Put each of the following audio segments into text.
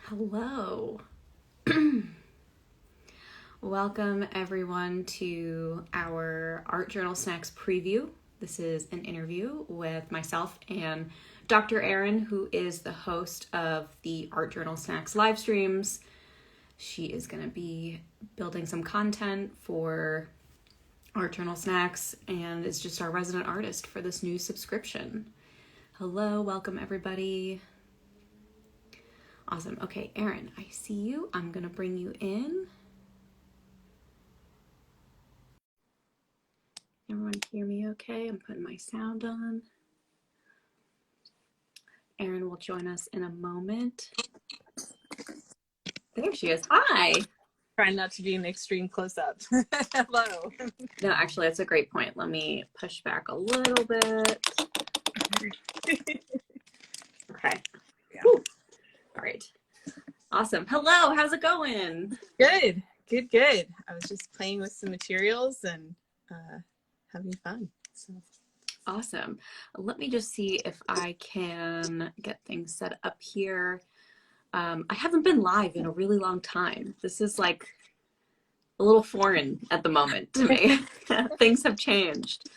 Hello. Welcome everyone to our Art Journal Snacks Preview. This is an interview with myself and Dr. Erin, who is the host of the Art Journal Snacks live streams. She is going to be building some content for Art Journal Snacks and is just our resident artist for this new subscription. Hello, welcome everybody. Awesome. Okay, Erin, I see you. I'm going to bring you in. Everyone hear me okay? I'm putting my sound on. Erin will join us in a moment. There she is. Hi. Trying not to be an extreme close-up. Hello. No, actually, that's a great point. Let me push back a little bit. Okay. Yeah. Whew. All right. Awesome. Hello. How's it going? Good. Good. I was just playing with some materials and having fun. So. Awesome. Let me just see if I can get things set up here. I haven't been live in a really long time. This is like a little foreign at the moment to me. Things have changed.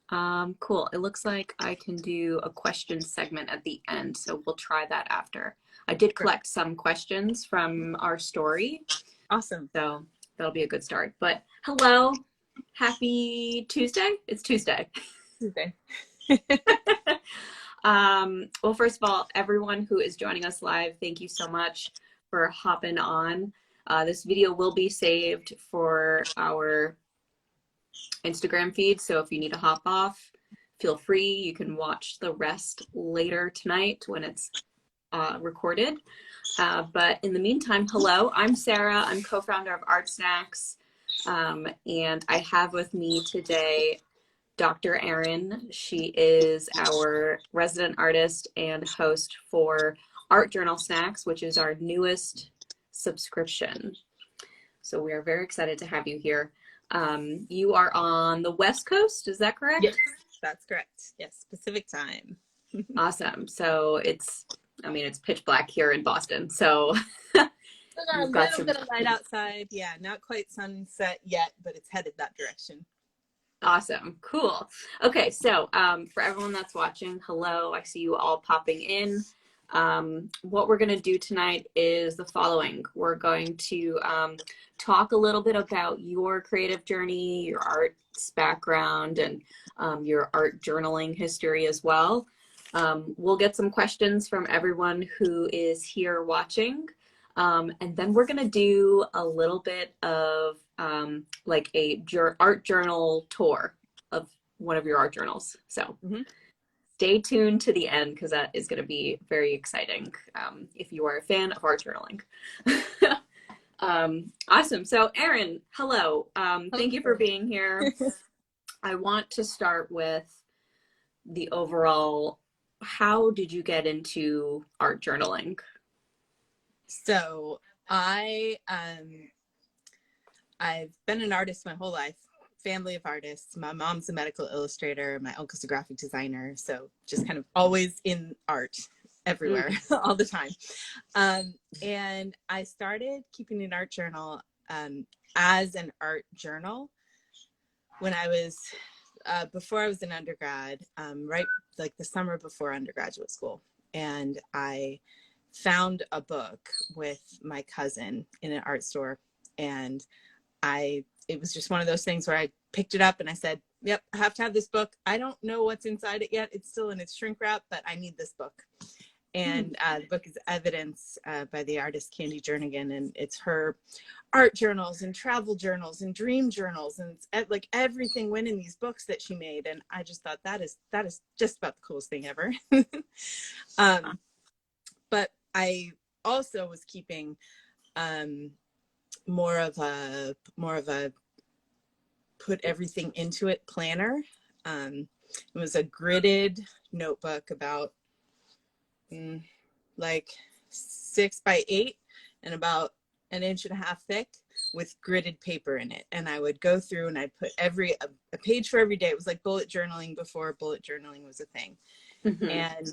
Cool. It looks like I can do a question segment at the end, so we'll try that after. I did collect some questions from our story. Awesome. So that'll be a good start. But hello. Happy Tuesday. It's Tuesday. Tuesday. Well, first of all, everyone who is joining us live, thank you so much for hopping on. This video will be saved for our Instagram feed, so if you need to hop off, feel free. You can watch the rest later tonight when it's recorded. But in the meantime, hello, I'm Sarah. I'm co-founder of ArtSnacks, and I have with me today Dr. Erin. She is our resident artist and host for Art Journal Snacks, which is our newest subscription. So we are very excited to have you here. You are on the West Coast, is that correct? Yes, that's correct. Yes, Pacific time. Awesome. So it's pitch black here in Boston. So A little bit of light outside. Yeah, not quite sunset yet, but it's headed that direction. Awesome. Cool. Okay. So for everyone that's watching, hello. I see you all popping in. What we're going to do tonight is the following. We're going to talk a little bit about your creative journey, your arts background, and your art journaling history as well. We'll get some questions from everyone who is here watching. And then we're going to do a little bit of like a art journal tour of one of your art journals. So stay tuned to the end because that is going to be very exciting if you are a fan of art journaling. Awesome. So Erin, hello. Thank you for being here. I want to start with the overall, how did you get into art journaling? So I've been an artist my whole life, family of artists. My mom's a medical illustrator, my uncle's a graphic designer, so just kind of always in art everywhere, all the time. And I started keeping an art journal as an art journal when I was, before I was an undergrad, right like the summer before undergraduate school. And I found a book with my cousin in an art store, and it was just one of those things where I picked it up and I said, yep, I have to have this book. I don't know what's inside it yet. It's still in its shrink wrap, but I need this book. And the book is Evidence by the artist Candy Jernigan, and it's her art journals and travel journals and dream journals, and it's like everything went in these books that she made. And I just thought that is just about the coolest thing ever. But I also was keeping more of a put everything into it planner. It was a gridded notebook about like 6 by 8 and about 1.5 inches thick with gridded paper in it. And I would go through and I'd put a page for every day. It was like bullet journaling before bullet journaling was a thing. And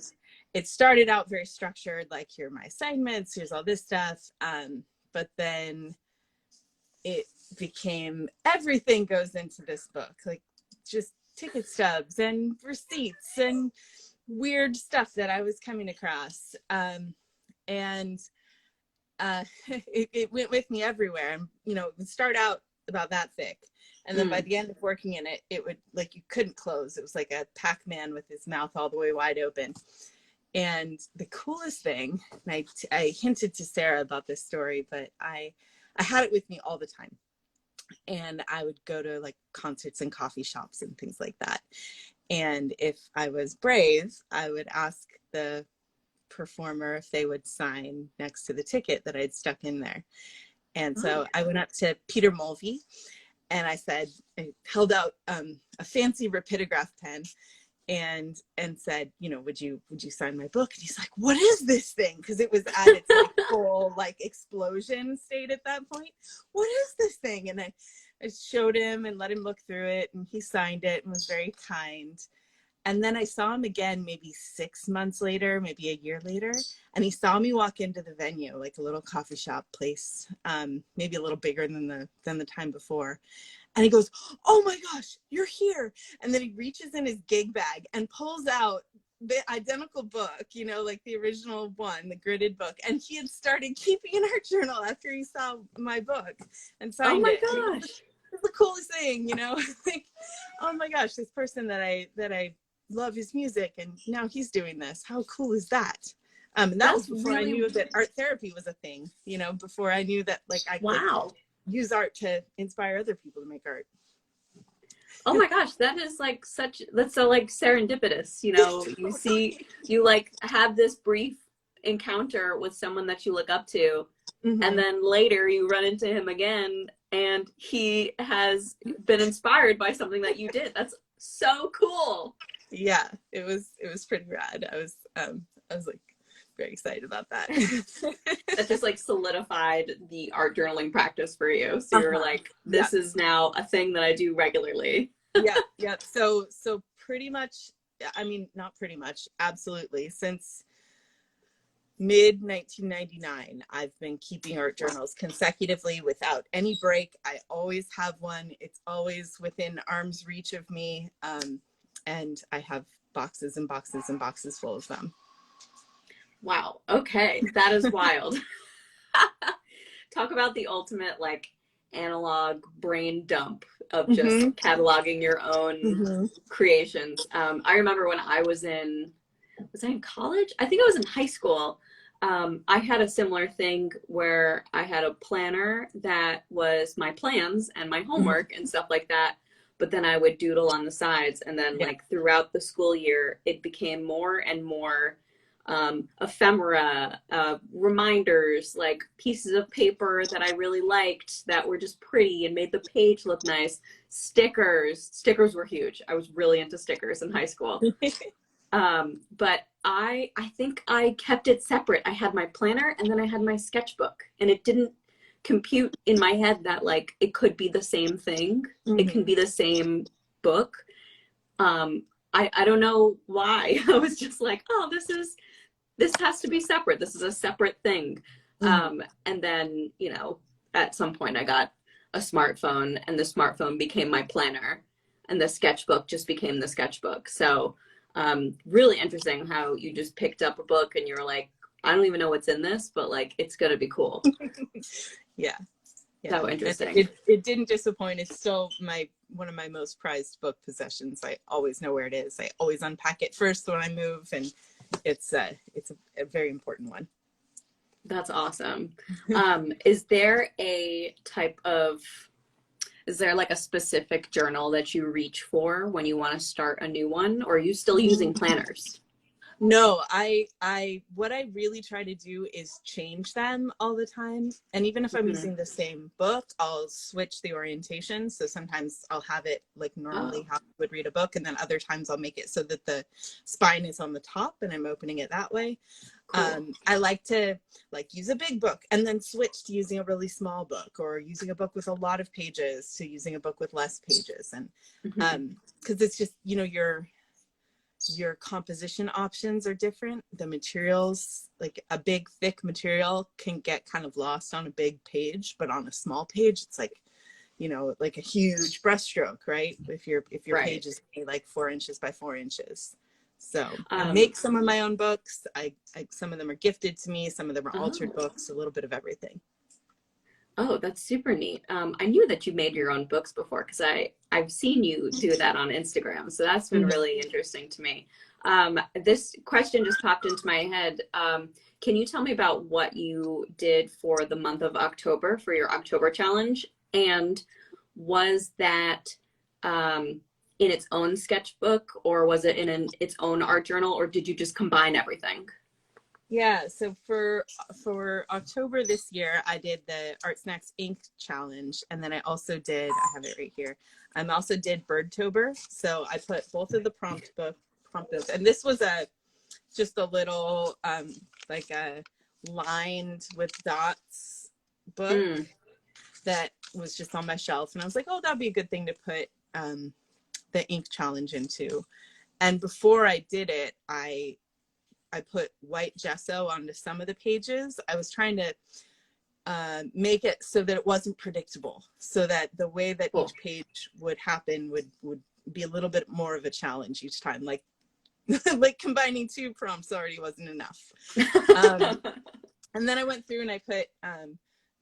it started out very structured, like here are my assignments, here's all this stuff. But then it became everything goes into this book, like just ticket stubs and receipts and weird stuff that I was coming across. It went with me everywhere. And, you know, it would start out about that thick. And then by the end of working in it, it would, like, you couldn't close. It was like a Pac-Man with his mouth all the way wide open. And the coolest thing, and I hinted to Sarah about this story, but I had it with me all the time. And I would go to like concerts and coffee shops and things like that. And if I was brave, I would ask the performer if they would sign next to the ticket that I'd stuck in there. And so I went up to Peter Mulvey and I said, I held out a fancy rapidograph pen and said, you know, would you sign my book? And he's like, what is this thing? Because it was at its like full like explosion state at that point. What is this thing? And I showed him and let him look through it, and he signed it and was very kind. And then I saw him again maybe 6 months later, maybe a year later, and he saw me walk into the venue, like a little coffee shop place, maybe a little bigger than the time before. And he goes, oh my gosh, you're here. And then he reaches in his gig bag and pulls out the identical book, you know, like the original one, the gridded book. And he had started keeping an art journal after he saw my book and signed it. Oh my gosh. It's the coolest thing, you know, like, oh my gosh, this person that I love his music and now he's doing this. How cool is that? And that was before I knew that art therapy was a thing, you know, before I knew that like I could use art to inspire other people to make art. Oh my gosh, that is like that's so like serendipitous, you know, you like have this brief encounter with someone that you look up to, and then later you run into him again and he has been inspired by something that you did. That's so cool. Yeah, it was pretty rad. I was like very excited about that. That just like solidified the art journaling practice for you. So you're like, this is now a thing that I do regularly. Yeah. So pretty much, I mean, not pretty much, absolutely. Since mid 1999, I've been keeping art journals consecutively without any break. I always have one. It's always within arm's reach of me. And I have boxes and boxes and boxes full of them. Wow. Okay. That is wild. Talk about the ultimate like analog brain dump of just cataloging your own creations. I remember when I was in college? I think I was in high school. I had a similar thing where I had a planner that was my plans and my homework and stuff like that. But then I would doodle on the sides. And then like throughout the school year, it became more and more ephemera, reminders, like pieces of paper that I really liked that were just pretty and made the page look nice. Stickers were huge. I was really into stickers in high school. But I think I kept it separate. I had my planner and then I had my sketchbook, and it didn't compute in my head that like it could be the same thing. It can be the same book. I don't know why. I was just like, oh, this has to be separate. This is a separate thing. And then, you know, at some point I got a smartphone, and the smartphone became my planner, and the sketchbook just became the sketchbook. So really interesting how you just picked up a book and you're like, I don't even know what's in this, but like it's gonna be cool. Yeah. So interesting. It didn't disappoint. It's still one of my most prized book possessions. I always know where it is. I always unpack it first when I move, and it's a very important one. That's awesome. Is there like a specific journal that you reach for when you want to start a new one, or are you still using planners? No, what I really try to do is change them all the time. And even if I'm using the same book, I'll switch the orientation. So sometimes I'll have it like normally how I would read a book, and then other times I'll make it so that the spine is on the top and I'm opening it that way. Cool. I like to like use a big book and then switch to using a really small book, or using a book with a lot of pages to using a book with less pages. And because it's just, you know, your composition options are different. The materials, like a big thick material can get kind of lost on a big page, but on a small page, it's like, you know, like a huge brushstroke, right? If your Right. page is like 4 inches by 4 inches. So I Um, make some of my own books. I some of them are gifted to me. Some of them are altered oh. books, a little bit of everything. Oh, that's super neat. I knew that you made your own books before because I've seen you do that on Instagram. So that's been really interesting to me. This question just popped into my head. Can you tell me about what you did for the month of October for your October challenge? And was that in its own sketchbook, or was it in its own art journal, or did you just combine everything? Yeah, so for October this year, I did the ArtSnacks Ink Challenge, and then I also did, I have it right here, I also did Birdtober. So I put both of the prompt books, and this was just a little like a lined with dots book that was just on my shelf, and I was like, oh, that'd be a good thing to put the ink challenge into. And before I did it, I put white gesso onto some of the pages. I was trying to make it so that it wasn't predictable, so that the way that each page would happen would be a little bit more of a challenge each time. Like like combining 2 prompts already wasn't enough. And then I went through and I put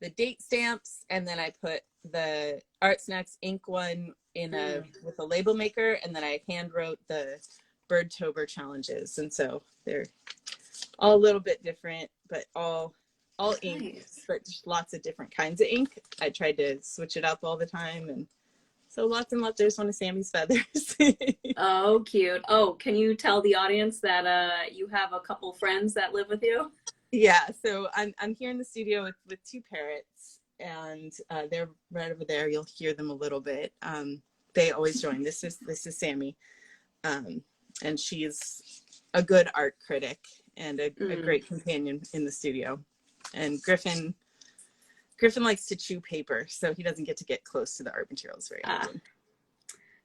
the date stamps, and then I put the ArtSnacks ink one in with a label maker, and then I hand wrote the Birdtober challenges. And so they're all a little bit different, but all ink, but just lots of different kinds of ink. I tried to switch it up all the time, and so lots and lots. There's one of Sammy's feathers. Oh, cute. Oh, can you tell the audience that you have a couple friends that live with you? Yeah, so I'm here in the studio with 2 parrots, and they're right over there. You'll hear them a little bit. They always join. This is Sammy, and she's a good art critic and a great companion in the studio. And Griffin likes to chew paper, so he doesn't get close to the art materials very often.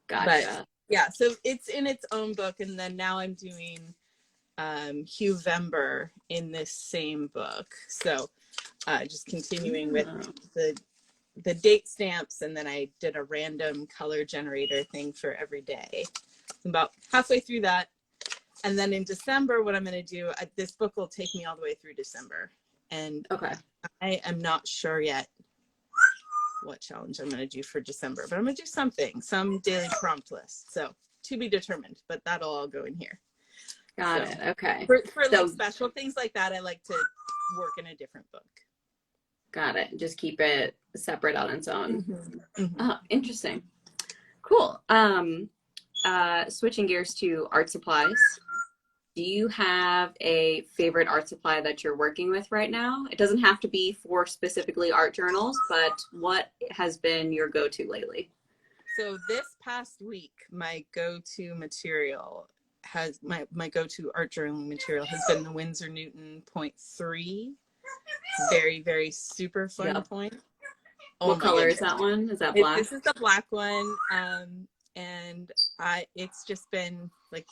Gotcha. But yeah, so it's in its own book, and then now I'm doing Huevember in this same book. So just continuing with the date stamps, and then I did a random color generator thing for every day. I'm about halfway through that. And then in December, what I'm going to do, this book will take me all the way through December. And I am not sure yet what challenge I'm going to do for December, but I'm going to do some daily prompt list. So to be determined, but that'll all go in here. Got it. Okay. For like special things like that, I like to work in a different book. Got it. Just keep it separate on its own. Oh, interesting. Cool. Switching gears to art supplies. Do you have a favorite art supply that you're working with right now? It doesn't have to be for specifically art journals, but what has been your go-to lately? So this past week, my go-to material my go-to art journaling material has been the Winsor Newton 0.3. Very, very super fun point. What color is that one? Is that black? This is the black one. And it's just been like,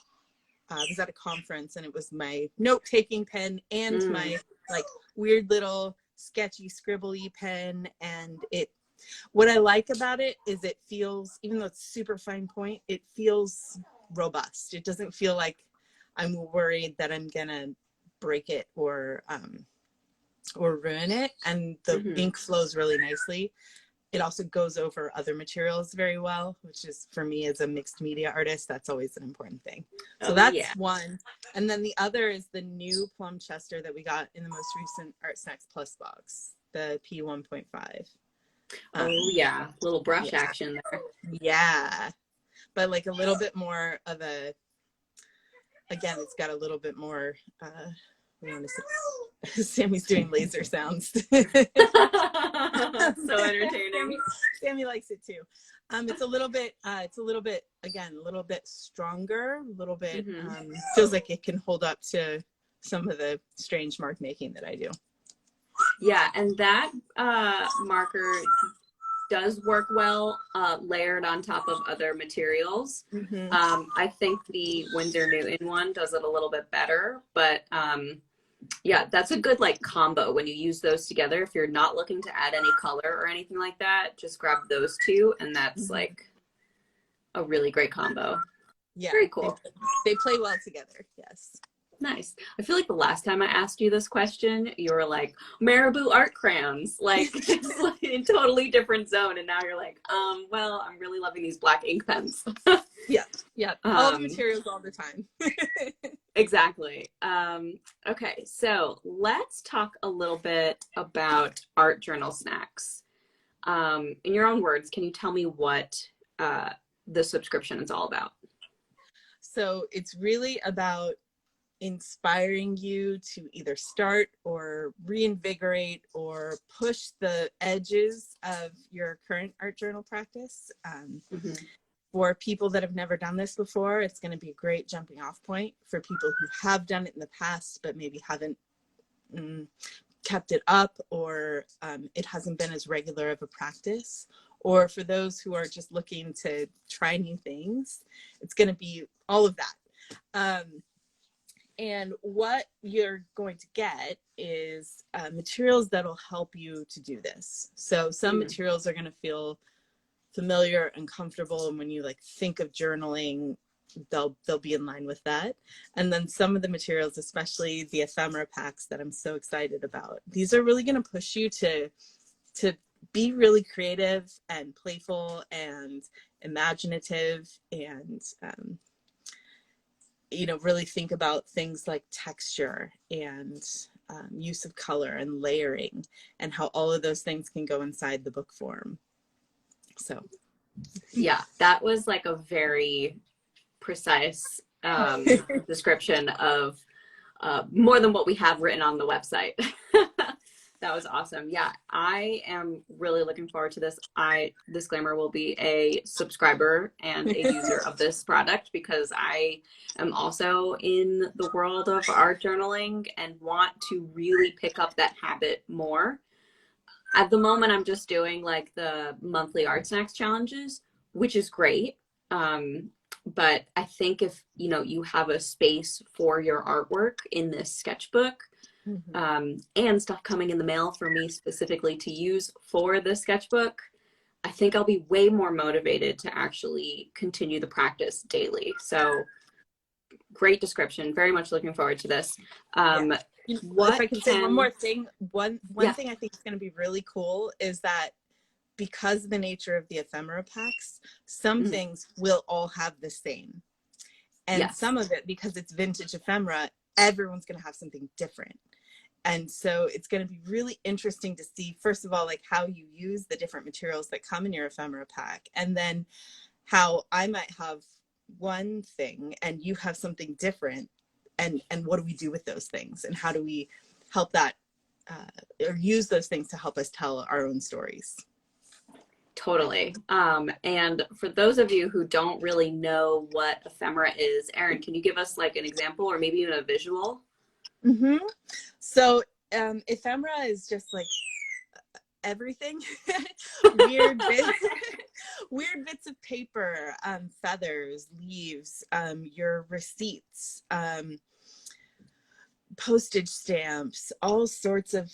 I was at a conference, and it was my note-taking pen and my like weird little sketchy scribbly pen. And what I like about it is it feels, even though it's super fine point, it feels robust. It doesn't feel like I'm worried that I'm gonna break it or ruin it. And the ink flows really nicely. It also goes over other materials very well, which is, for me as a mixed media artist, that's always an important thing. So that's one. And then the other is the new Plum Chester that we got in the most recent ArtSnacks Plus box, the P1.5. Oh yeah, little brush action there. Yeah, but like a little bit more of a, again, it's got a little bit more, Sammy's doing laser sounds. So entertaining. Sammy likes it too. It's a little bit again, a little bit stronger, a little bit feels like it can hold up to some of the strange mark making that I do. Yeah, and that marker, does work well layered on top of other materials. Mm-hmm. I think the Winsor Newton one does it a little bit better, but yeah, that's a good like combo when you use those together. If you're not looking to add any color or anything like that, just grab those two, and that's like a really great combo. Yeah, very cool. They play well together. Yes. Nice. I feel like the last time I asked you this question, you were like, Marabou art crayons, like just like in totally different zone. And now you're like, well, I'm really loving these black ink pens. Yeah. Yeah. All the materials all the time. Exactly. Okay. So let's talk a little bit about Art Journal Snacks. In your own words, can you tell me what the subscription is all about? So it's really about inspiring you to either start or reinvigorate or push the edges of your current art journal practice. For people that have never done this before, it's going to be a great jumping off point. For people who have done it in the past but maybe haven't kept it up, or it hasn't been as regular of a practice, or for those who are just looking to try new things, it's going to be all of that. And what you're going to get is materials that'll help you to do this. So some materials are going to feel familiar and comfortable, and when you like think of journaling, they'll be in line with that. And then some of the materials, especially the ephemera packs that I'm so excited about, these are really going to push you to be really creative and playful and imaginative, and you know, really think about things like texture and use of color and layering, and how all of those things can go inside the book form. So yeah, that was like a very precise description of more than what we have written on the website. That was awesome. Yeah, I am really looking forward to this. Disclaimer, will be a subscriber and a user of this product because I am also in the world of art journaling and want to really pick up that habit more. At the moment, I'm just doing like the monthly ArtSnacks challenges, which is great. But I think if, you know, you have a space for your artwork in this sketchbook, and stuff coming in the mail for me specifically to use for the sketchbook, I think I'll be way more motivated to actually continue the practice daily. So great description. Very much looking forward to this. What if I can say one more thing? One thing I think is going to be really cool is that because of the nature of the ephemera packs, some things will all have the same. And some of it, because it's vintage ephemera, everyone's going to have something different. And so it's going to be really interesting to see, first of all, like how you use the different materials that come in your ephemera pack, and then how I might have one thing and you have something different, and what do we do with those things, and how do we help that or use those things to help us tell our own stories. Totally. And for those of you who don't really know what ephemera is, Erin, can you give us like an example or maybe even a visual? So ephemera is just like everything. weird bits of paper, feathers, leaves, your receipts, postage stamps, all sorts of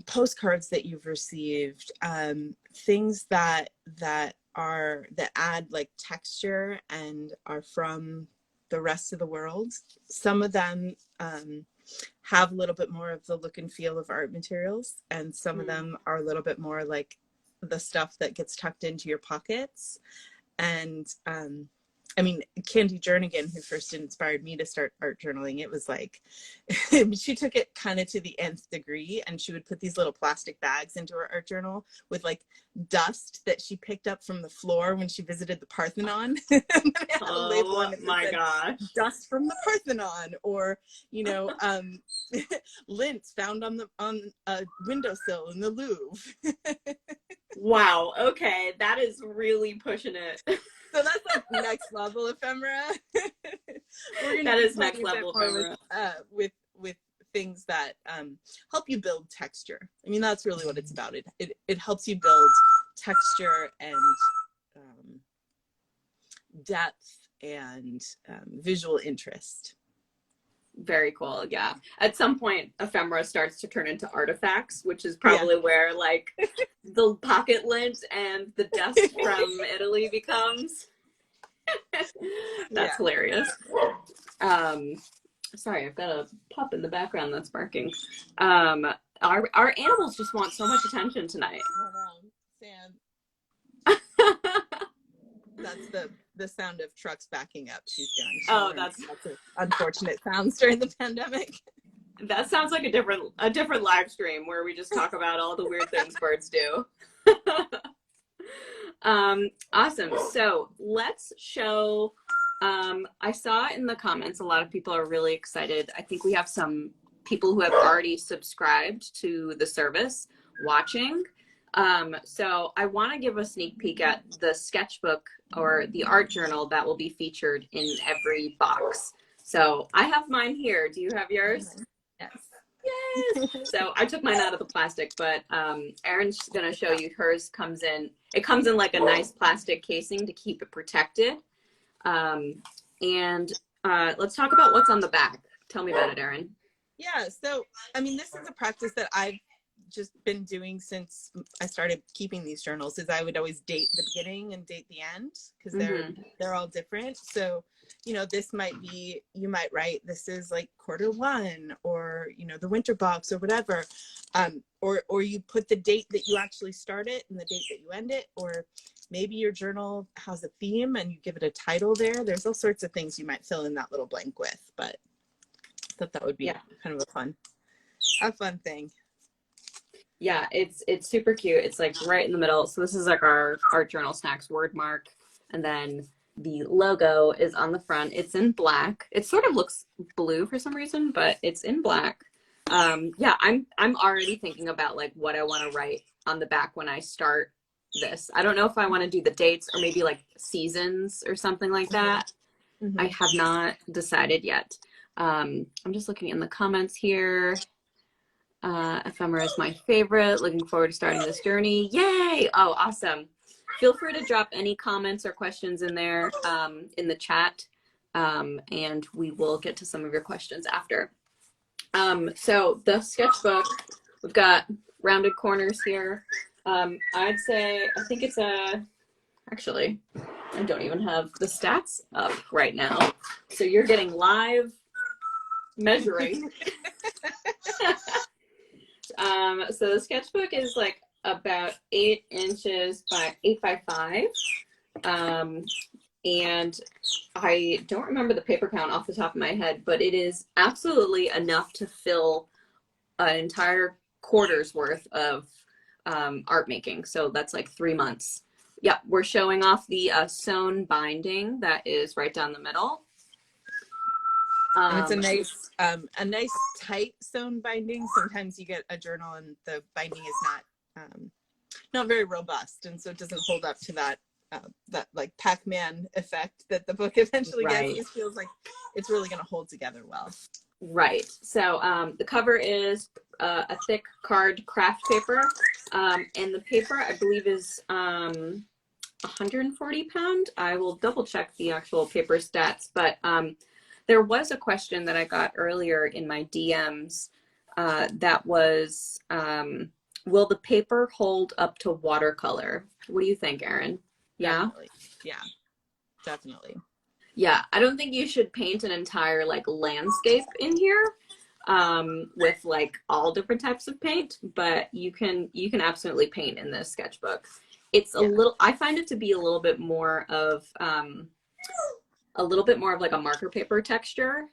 postcards that you've received, things that add like texture and are from the rest of the world. Some of them have a little bit more of the look and feel of art materials, and some of them are a little bit more like the stuff that gets tucked into your pockets. And I mean, Candy Jernigan, who first inspired me to start art journaling, it was like, she took it kind of to the nth degree, and she would put these little plastic bags into her art journal with like dust that she picked up from the floor when she visited the Parthenon. Oh my gosh. Dust from the Parthenon, or, you know, lint found on a windowsill in the Louvre. Wow. Okay. That is really pushing it. So that's like next level ephemera. That is next level ephemera. With things that help you build texture. I mean, that's really what it's about. It helps you build texture and depth and visual interest. Very cool. Yeah. At some point, ephemera starts to turn into artifacts, which is probably where like the pocket lint and the dust from Italy becomes. That's hilarious. Sorry, I've got a pup in the background that's barking. Our animals just want so much attention tonight. Sam. That's the sound of trucks backing up. She's done. That's unfortunate sounds during the pandemic. That sounds like a different live stream where we just talk about all the weird things birds do. Awesome. So let's show. I saw in the comments a lot of people are really excited. I think we have some people who have already subscribed to the service watching. So I want to give a sneak peek at the sketchbook or the art journal that will be featured in every box. So I have mine here. Do you have yours? Yes. Yes. So I took mine out of the plastic, but Erin's going to show you hers comes in. It comes in like a nice plastic casing to keep it protected. And let's talk about what's on the back. Tell me about it, Erin. Yeah. So, I mean, this is a practice that I've just been doing since I started keeping these journals, is I would always date the beginning and date the end, because they're all different. So, you know, this might be, you might write, this is like Q1, or, you know, the winter box or whatever. Or you put the date that you actually start it and the date that you end it, or maybe your journal has a theme and you give it a title there. There's all sorts of things you might fill in that little blank with, but I thought that would be kind of a fun thing. Yeah, it's super cute. It's like right in the middle. So this is like our ArtJournalSnacks word mark. And then the logo is on the front. It's in black. It sort of looks blue for some reason, but it's in black. Yeah, I'm already thinking about like what I want to write on the back when I start this. I don't know if I want to do the dates or maybe like seasons or something like that. I have not decided yet. I'm just looking in the comments here. Ephemera is my favorite. Looking forward to starting this journey. Yay! Oh, awesome. Feel free to drop any comments or questions in there in the chat, and we will get to some of your questions after. So the sketchbook, we've got rounded corners here. I'd say, I think it's actually, I don't even have the stats up right now. So you're getting live measuring. So the sketchbook is like about 8 inches by 8 by 5. And I don't remember the paper count off the top of my head, but it is absolutely enough to fill an entire quarter's worth of art making. So that's like 3 months. Yeah, we're showing off the sewn binding that is right down the middle. It's a nice tight sewn binding. Sometimes you get a journal and the binding is not very robust, and so it doesn't hold up to that like Pac-Man effect that the book eventually gets. It feels like it's really going to hold together well. Right. So the cover is a thick card craft paper, and the paper I believe is 140 pound. I will double check the actual paper stats, but there was a question that I got earlier in my DMs that was, will the paper hold up to watercolor? What do you think, Erin? Yeah? Definitely. Yeah, definitely. Yeah, I don't think you should paint an entire like landscape in here with like all different types of paint, but you can absolutely paint in this sketchbook. It's a little, I find it to be a little bit more of like a marker paper texture,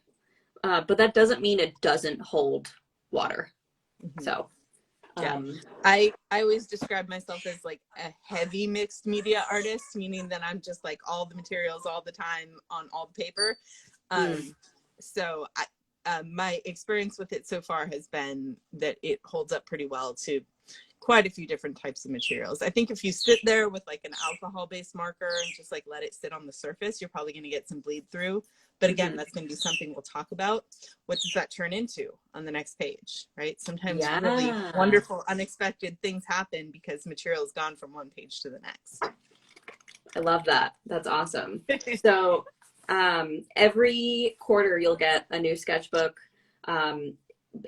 but that doesn't mean it doesn't hold water. So I always describe myself as like a heavy mixed media artist, meaning that I'm just like all the materials all the time on all the paper. So my experience with it so far has been that it holds up pretty well to quite a few different types of materials. I think if you sit there with like an alcohol-based marker and just like let it sit on the surface, you're probably going to get some bleed through. But again, that's going to be something we'll talk about. What does that turn into on the next page, right? Sometimes really wonderful, unexpected things happen because material has gone from one page to the next. I love that. That's awesome. So every quarter you'll get a new sketchbook.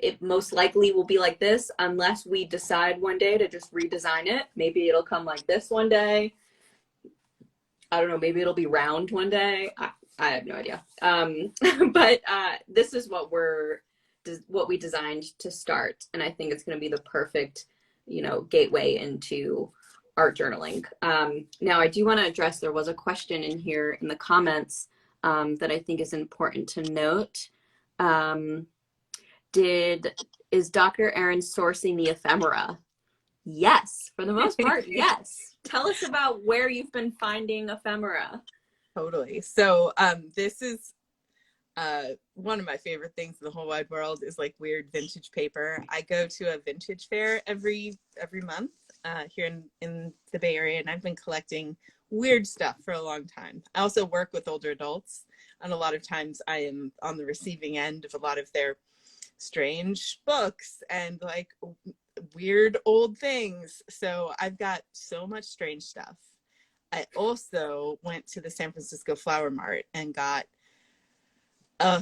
It most likely will be like this unless we decide one day to just redesign it. Maybe it'll come like this one day. I don't know, maybe it'll be round one day. I have no idea. But this is what we designed to start. And I think it's going to be the perfect, gateway into art journaling. Now I do want to address, there was a question in here in the comments that I think is important to note. Is Dr. Erin sourcing the ephemera? Yes, for the most part, yes. Tell us about where you've been finding ephemera. Totally. So this is one of my favorite things in the whole wide world is like weird vintage paper. I go to a vintage fair every month here in the Bay Area, and I've been collecting weird stuff for a long time. I also work with older adults, and a lot of times I am on the receiving end of a lot of their strange books and like weird old things. So I've got so much strange stuff. I also went to the San Francisco Flower Mart and got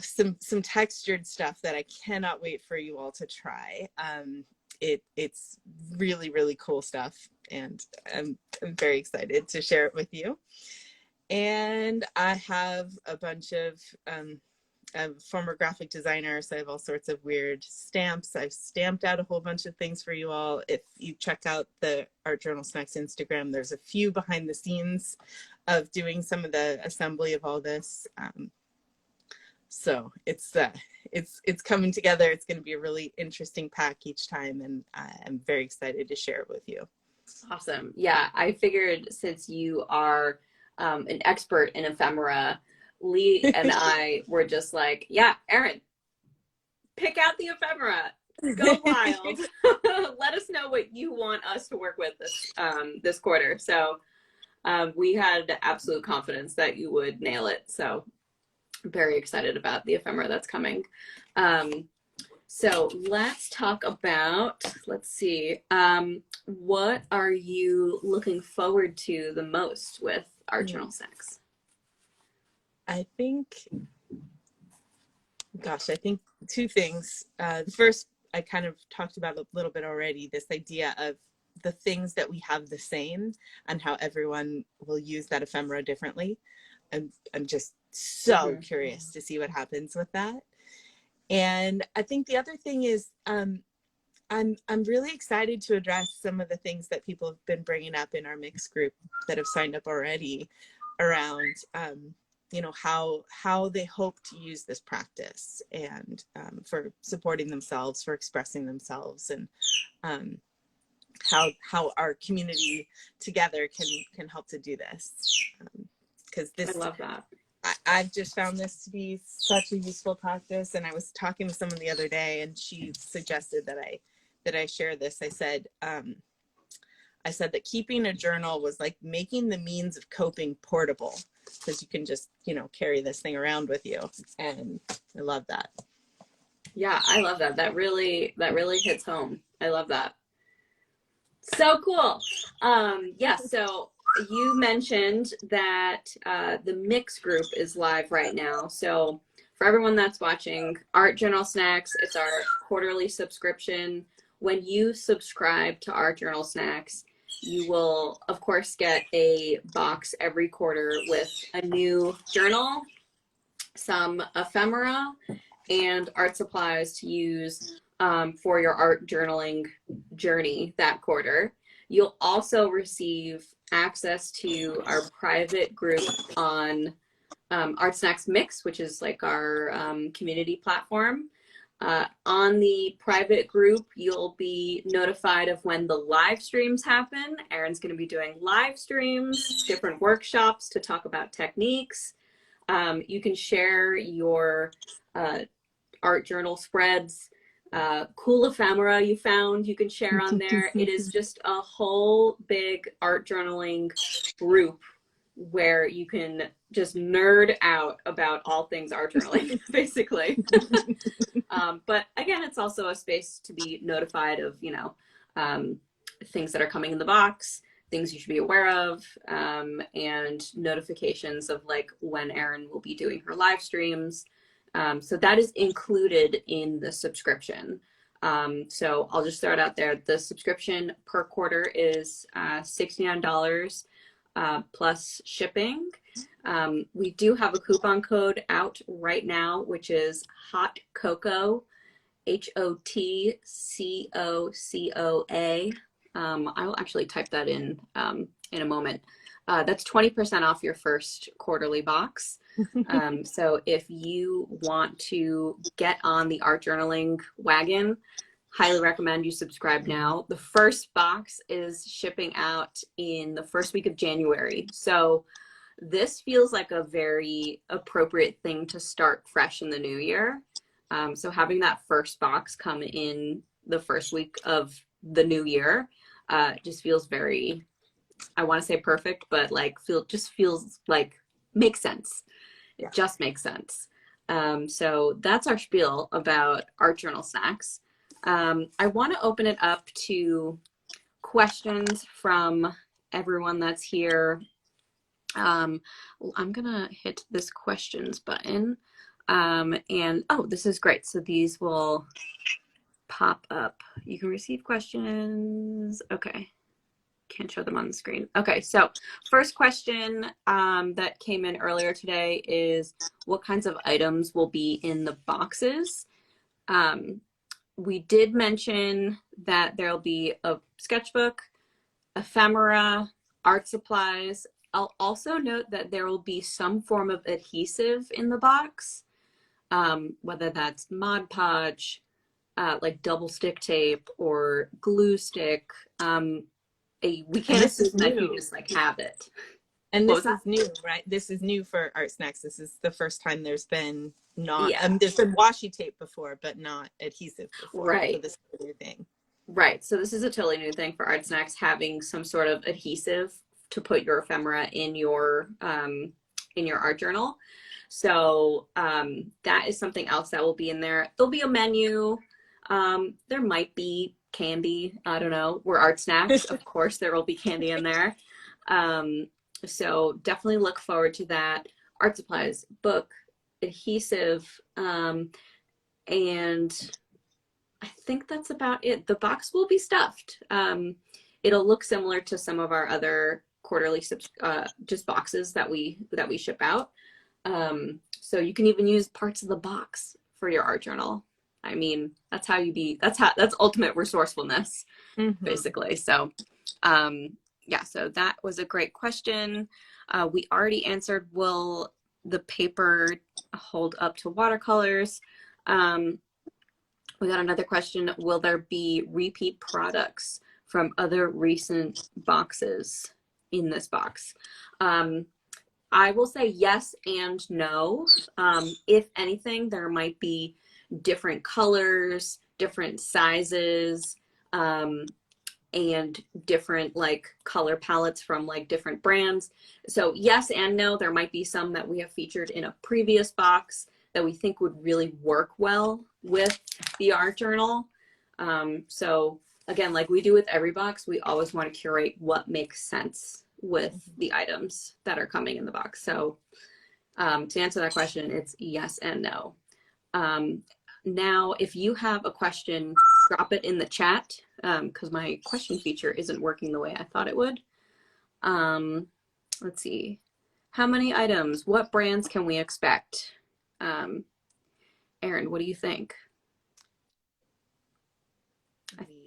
some textured stuff that I cannot wait for you all to try. It's really, really cool stuff, and I'm very excited to share it with you. And I have a bunch of I'm a former graphic designer, so I have all sorts of weird stamps. I've stamped out a whole bunch of things for you all. If you check out the Art Journal Snacks Instagram, there's a few behind the scenes of doing some of the assembly of all this. So it's coming together. It's going to be a really interesting pack each time, and I'm very excited to share it with you. Awesome. Yeah, I figured since you are an expert in ephemera, Lee and I were just like, yeah, Erin, pick out the ephemera, go wild. Let us know what you want us to work with this quarter. So we had absolute confidence that you would nail it. So I'm very excited about the ephemera that's coming. So let's talk about, let's see, what are you looking forward to the most with Art Journal Snacks? I think two things. The first, I kind of talked about a little bit already, this idea of the things that we have the same and how everyone will use that ephemera differently. I'm just so curious to see what happens with that. And I think the other thing is I'm really excited to address some of the things that people have been bringing up in our mix group that have signed up already around how they hope to use this practice and for supporting themselves, for expressing themselves, and how our community together can help to do this. Because I love that. I've just found this to be such a useful practice, and I was talking to someone the other day, and she suggested that I share this. I said that keeping a journal was like making the means of coping portable, because you can just carry this thing around with you, and I love that. Yeah, I love that. That really hits home. I love that. So cool. Yeah, so you mentioned that the mix group is live right now. So for everyone that's watching, Art Journal Snacks, it's our quarterly subscription. When you subscribe to Art Journal Snacks, you will, of course, get a box every quarter with a new journal, some ephemera, and art supplies to use for your art journaling journey that quarter. You'll also receive access to our private group on ArtSnacks Mix, which is like our community platform. On the private group, you'll be notified of when the live streams happen. Erin's going to be doing live streams, different workshops to talk about techniques. You can share your art journal spreads cool ephemera you found you can share on there. It is just a whole big art journaling group where you can just nerd out about all things art journaling, basically. But again, it's also a space to be notified of, things that are coming in the box, things you should be aware of, and notifications of like when Erin will be doing her live streams. So that is included in the subscription. So I'll just throw it out there. The subscription per quarter is $69 plus shipping. We do have a coupon code out right now, which is Hot Cocoa, HOTCOCOA. I will actually type that in a moment. That's 20% off your first quarterly box. So if you want to get on the art journaling wagon, highly recommend you subscribe now. The first box is shipping out in the first week of January. So this feels like a very appropriate thing to start fresh in the new year. So having that first box come in the first week of the new year just feels very, I want to say perfect, but like feels like makes sense. It just makes sense. So that's our spiel about Art Journal Snacks. I want to open it up to questions from everyone that's here. I'm gonna hit this questions button. And oh, this is great. So these will pop up. You can receive questions. Okay. Can't show them on the screen. Okay, so first question that came in earlier today is what kinds of items will be in the boxes? We did mention that there'll be a sketchbook, ephemera, art supplies. I'll also note that there will be some form of adhesive in the box, whether that's Mod Podge, like double stick tape or glue stick. We can't assume that you just like have it. And this is new, right? This is new for ArtSnacks. This is the first time there's been there's been washi tape before, but not adhesive before. Right. So this is a new thing. Right. So this is a totally new thing for ArtSnacks, having some sort of adhesive to put your ephemera in your art journal. So that is something else that will be in there. There'll be a menu. There might be candy. I don't know. We're ArtSnacks. Of course, there will be candy in there. So definitely look forward to that. Art supplies, book, adhesive, and I think that's about it. The box will be stuffed. It'll look similar to some of our other quarterly just boxes that we ship out. So you can even use parts of the box for your art journal. I mean, that's ultimate resourcefulness, basically. So, yeah, so that was a great question. We already answered, will the paper hold up to watercolors? We got another question. Will there be repeat products from other recent boxes in this box? I will say yes and no. If anything, there might be different colors, different sizes, and different like color palettes from like different brands. So yes and no, there might be some that we have featured in a previous box that we think would really work well with the art journal. So again, like we do with every box, we always want to curate what makes sense with the items that are coming in the box. So to answer that question, it's yes and no. Now, if you have a question, drop it in the chat because my question feature isn't working the way I thought it would. Let's see. How many items? What brands can we expect? Erin, what do you think?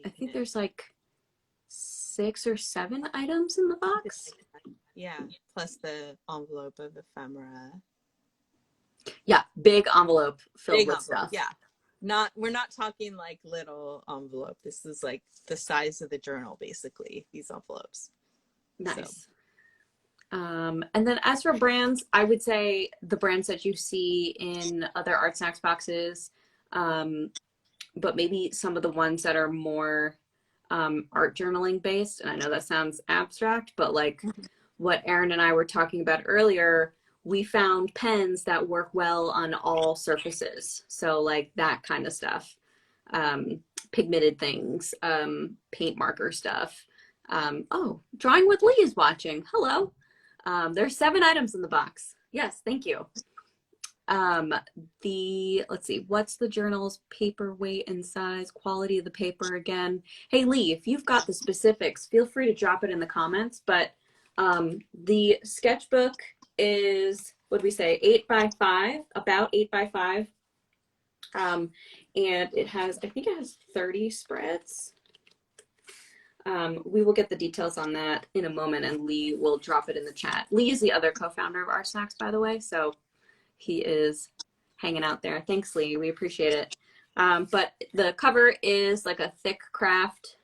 I think there's like 6 or 7 items in the box. Yeah, plus the envelope of ephemera. Yeah, big envelope filled with stuff. Yeah, we're not talking like little envelope. This is like the size of the journal, basically. These envelopes. Nice. So. And then as for brands, I would say the brands that you see in other ArtSnacks boxes, but maybe some of the ones that are more art journaling based. And I know that sounds abstract, but like what Erin and I were talking about earlier, we found pens that work well on all surfaces. So like that kind of stuff, pigmented things, paint marker stuff. Oh, Drawing with Lee is watching. Hello. There's 7 items in the box. Yes, thank you. Let's see, what's the journal's paper weight and size, quality of the paper again? Hey, Lee, if you've got the specifics, feel free to drop it in the comments. But the sketchbook is, what did we say, 8 by 5, about 8 by 5. And it has, I think it has 30 spreads. We will get the details on that in a moment, and Lee will drop it in the chat. Lee is the other co-founder of ArtSnacks, by the way, so he is hanging out there. Thanks, Lee. We appreciate it. But the cover is like a thick craft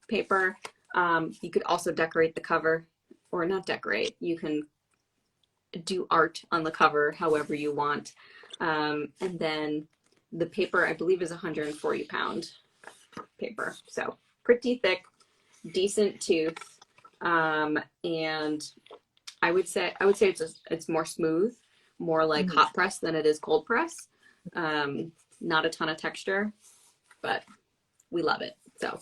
paper. You could also decorate the cover, or not decorate. You can do art on the cover however you want. And then the paper, I believe, is 140-pound paper. So pretty thick, decent tooth. And I would say it's more smooth, more like hot press than it is cold press. Not a ton of texture, but we love it. So,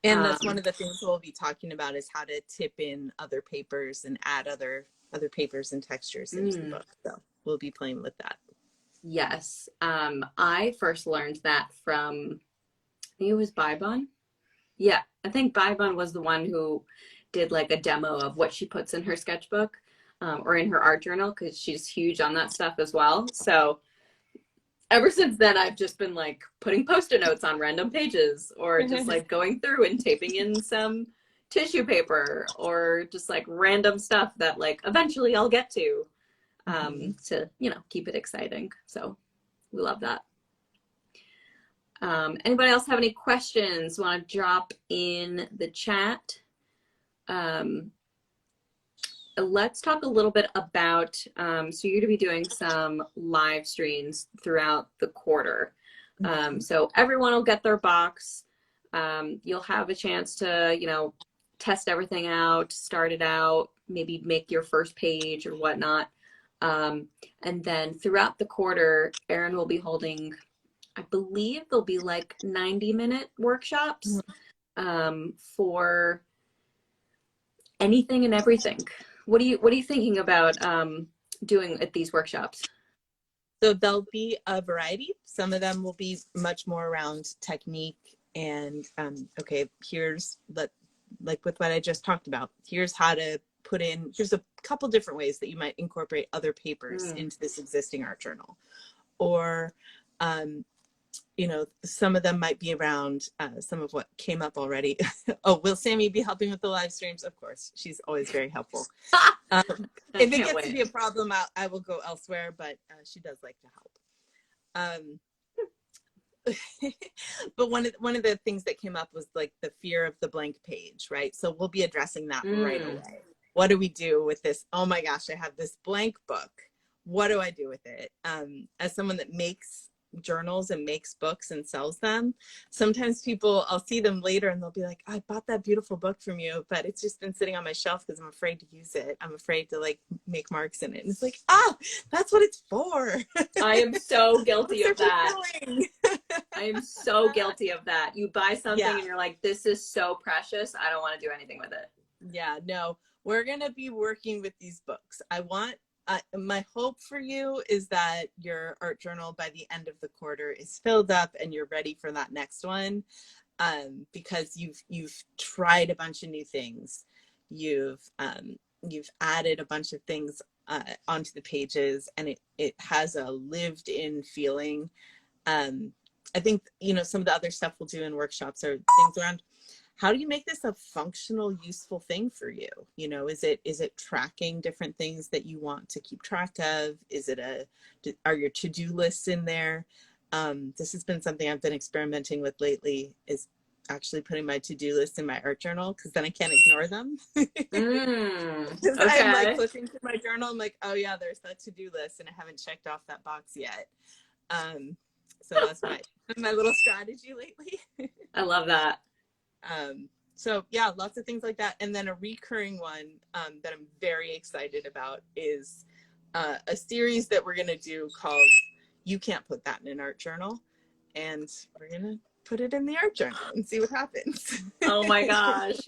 and that's one of the things we'll be talking about, is how to tip in other papers and add other papers and textures into the book. So we'll be playing with that. Yes. I first learned that from, I think it was Bybun. Yeah, I think Bybun was the one who did like a demo of what she puts in her sketchbook. Or in her art journal, because she's huge on that stuff as well. So ever since then, I've just been like putting Post-it notes on random pages, or just like going through and taping in some tissue paper, or just like random stuff that like eventually I'll get to, you know, keep it exciting. So we love that. Anybody else have any questions? Want to drop in the chat? Let's talk a little bit about, so you're going to be doing some live streams throughout the quarter. So everyone will get their box. You'll have a chance to, you know, test everything out, start it out, maybe make your first page or whatnot. And then throughout the quarter, Erin will be holding, I believe there'll be like 90-minute workshops for anything and everything. What are you thinking about doing at these workshops? So there'll be a variety. Some of them will be much more around technique and okay, here's like with what I just talked about. Here's how to put in. Here's a couple different ways that you might incorporate other papers into this existing art journal, or you know, some of them might be around some of what came up already. Oh, will Sammy be helping with the live streams? Of course, she's always very helpful. If it gets to be a problem, I will go elsewhere, but she does like to help. But one of the things that came up was like the fear of the blank page, right? So we'll be addressing that right away. What do we do with this? Oh my gosh, I have this blank book. What do I do with it? As someone that makes journals and makes books and sells them, sometimes I'll see them later and they'll be like, I bought that beautiful book from you, but it's just been sitting on my shelf because I'm afraid to use it. I'm afraid to like make marks in it. And it's like, that's what it's for. I am so guilty of that. I am so guilty of that. You buy something and you're like, this is so precious, I don't want to do anything with it. Yeah, no, we're gonna be working with these books. My hope for you is that your art journal by the end of the quarter is filled up and you're ready for that next one, because you've tried a bunch of new things. You've added a bunch of things onto the pages, and it has a lived-in feeling. I think, you know, some of the other stuff we'll do in workshops are things around, how do you make this a functional, useful thing for you? You know, is it tracking different things that you want to keep track of? Are your to-do lists in there? This has been something I've been experimenting with lately, is actually putting my to-do list in my art journal, because then I can't ignore them. Because I'm like flipping through my journal, I'm like, oh yeah, there's that to-do list and I haven't checked off that box yet. So that's my little strategy lately. I love that. So yeah, lots of things like that. And then a recurring one that I'm very excited about is a series that we're going to do called You Can't Put That in an Art Journal. And we're going to put it in the art journal and see what happens. Oh my gosh.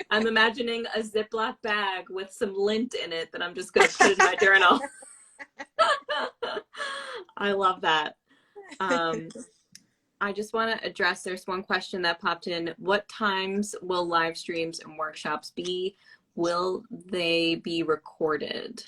I'm imagining a Ziploc bag with some lint in it that I'm just going to put in my journal. I love that. I just want to address, there's one question that popped in. What times will live streams and workshops be? Will they be recorded?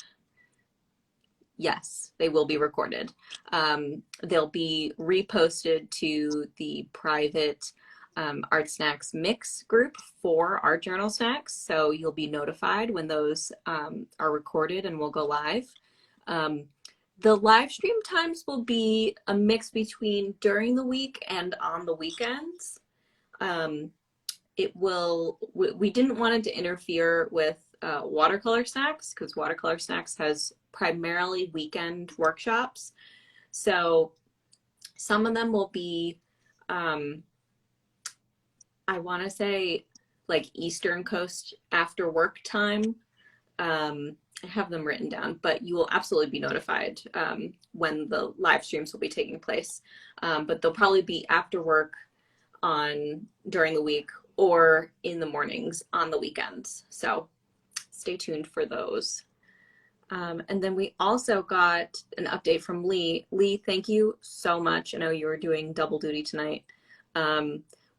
Yes, they will be recorded. They'll be reposted to the private ArtSnacks mix group for ArtJournalSnacks. So you'll be notified when those are recorded and will go live. The live stream times will be a mix between during the week and on the weekends. We didn't want it to interfere with Watercolor Snacks, because Watercolor Snacks has primarily weekend workshops. So some of them will be, I want to say, like Eastern Coast after work time. I have them written down, but you will absolutely be notified when the live streams will be taking place. But they'll probably be after work during the week or in the mornings on the weekends. So stay tuned for those. And then we also got an update from Lee. Lee, thank you so much. I know you were doing double duty tonight.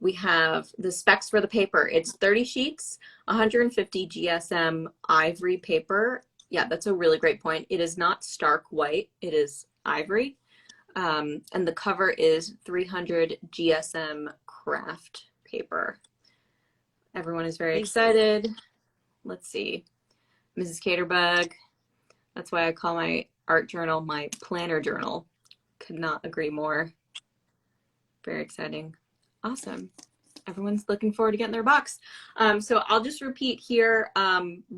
We have the specs for the paper. It's 30 sheets, 150 GSM ivory paper. Yeah, that's a really great point. It is not stark white. It is ivory. And the cover is 300 GSM craft paper. Everyone is very excited. Let's see. Mrs. Caterbug. That's why I call my art journal my planner journal. Could not agree more. Very exciting. Awesome. Everyone's looking forward to getting their box. So I'll just repeat here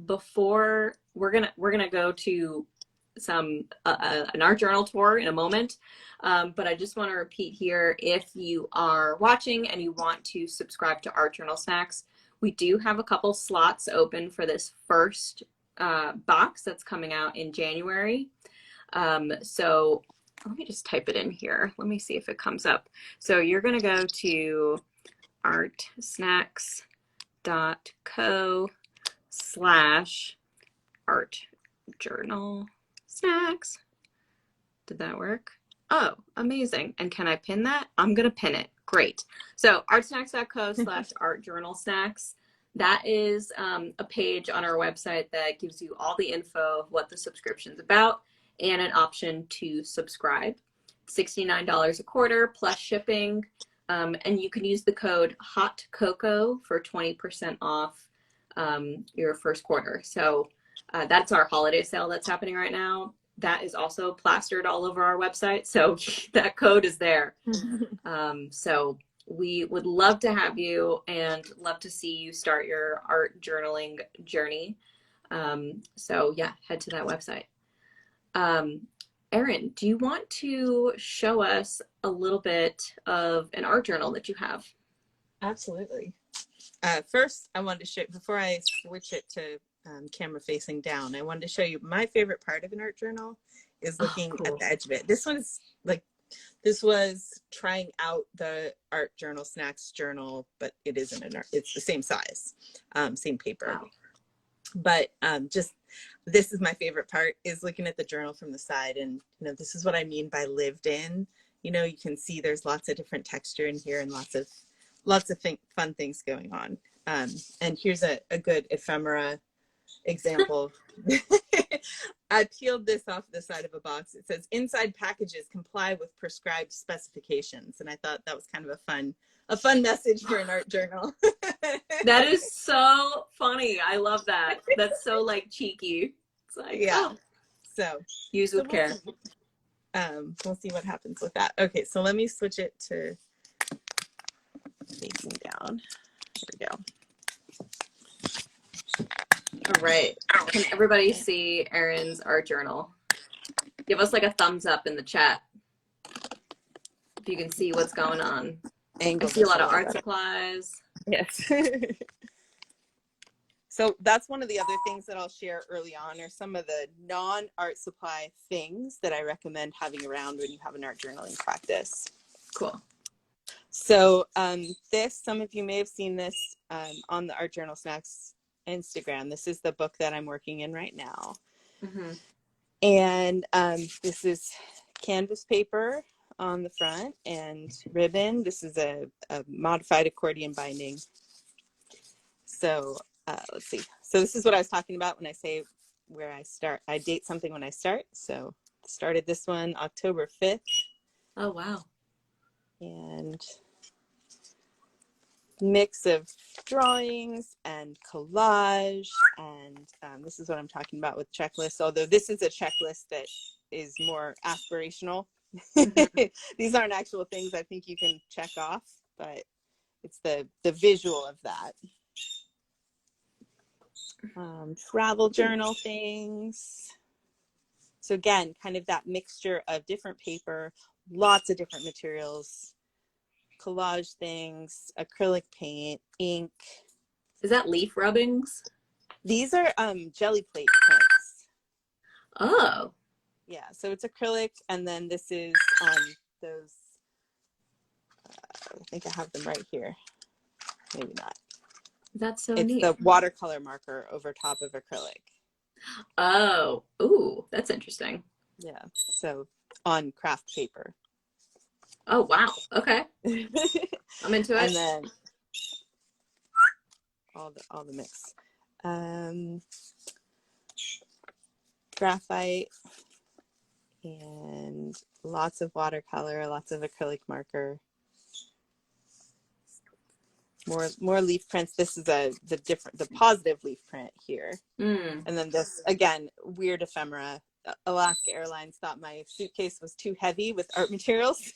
before we're gonna go to an art journal tour in a moment. But I just want to repeat here, if you are watching and you want to subscribe to Art Journal Snacks, we do have a couple slots open for this first box that's coming out in January. So let me just type it in here. Let me see if it comes up. So you're going to go to artsnacks.co/artjournalsnacks. Did that work? Oh, amazing. And can I pin that? I'm going to pin it. Great. So artsnacks.co/artjournalsnacks. That is a page on our website that gives you all the info of what the subscription's about and an option to subscribe. $69 a quarter plus shipping. And you can use the code HOTCOCO for 20% off your first quarter. So that's our holiday sale that's happening right now. That is also plastered all over our website. So that code is there. So we would love to have you and love to see you start your art journaling journey. So yeah, head to that website. Erin, do you want to show us a little bit of an art journal that you have? Absolutely. First, I wanted to show, before I switch it to camera facing down, I wanted to show you my favorite part of an art journal is looking at the edge of it. This one is like, this was trying out the Art Journal Snacks journal, but it isn't an art, it's the same size, same paper. Wow. But just, this is my favorite part, is looking at the journal from the side. And, you know, this is what I mean by lived in. You know, you can see there's lots of different texture in here and lots of fun things going on. And here's a good ephemera example. I peeled this off the side of a box. It says, inside packages comply with prescribed specifications. And I thought that was kind of a fun message for an art journal. That is so funny. I love that. That's so like cheeky. It's like, yeah. Oh. So use with care. We'll see what happens with that. Okay, so let me switch it to facing down. Here we go. All right. Can everybody see Erin's art journal? Give us like a thumbs up in the chat. if you can see what's going on. I Angle see a this lot of little art better. supplies. Yes. So that's one of the other things that I'll share early on are some of the non-art supply things that I recommend having around when you have an art journaling practice. Cool. So some of you may have seen this on the ArtJournalSnacks Instagram. This is the book that I'm working in right now. Mm-hmm. And this is canvas paper on the front and ribbon. This is a modified accordion binding. So let's see. So this is what I was talking about when I say where I start. I date something when I start. So started this one October 5th. Oh, wow. And mix of drawings and collage. And this is what I'm talking about with checklists. Although this is a checklist that is more aspirational. Mm-hmm. These aren't actual things I think you can check off, but it's the visual of that. Travel journal things. So again, kind of that mixture of different paper, lots of different materials, collage things, acrylic paint, ink. Is that leaf rubbings? These are jelly plate prints. Oh. Yeah, so it's acrylic, and then this is those, I think I have them right here. Maybe not. That's so It's neat. the watercolor marker over top of acrylic. Oh. Ooh, that's interesting. Yeah, so on craft paper. Oh, wow. Okay. I'm into it. And then all the mix. Graphite and lots of watercolor, lots of acrylic marker. More leaf prints. This is the positive leaf print here. Mm. And then this, again, weird ephemera. Alaska Airlines thought my suitcase was too heavy with art materials.